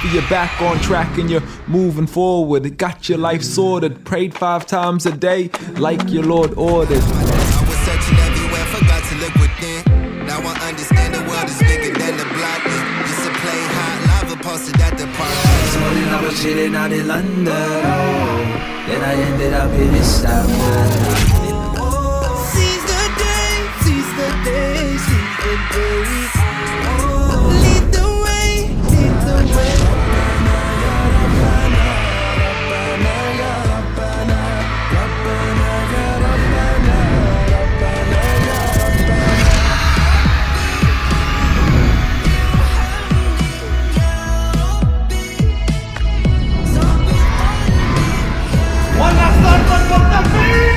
happy you're back on track and you're moving forward. Got your life sorted, prayed 5 times a day like your Lord ordered. I was searching everywhere, forgot to look within. Now I understand the world is bigger than the block. Used to play hot lava, posted at the park. This morning I was chilling out in London, oh. Then I ended up in Istanbul. Seize the day, seize the day, seize the day. Lead the way, lead the way. Buenas tardes, Puerto Rico.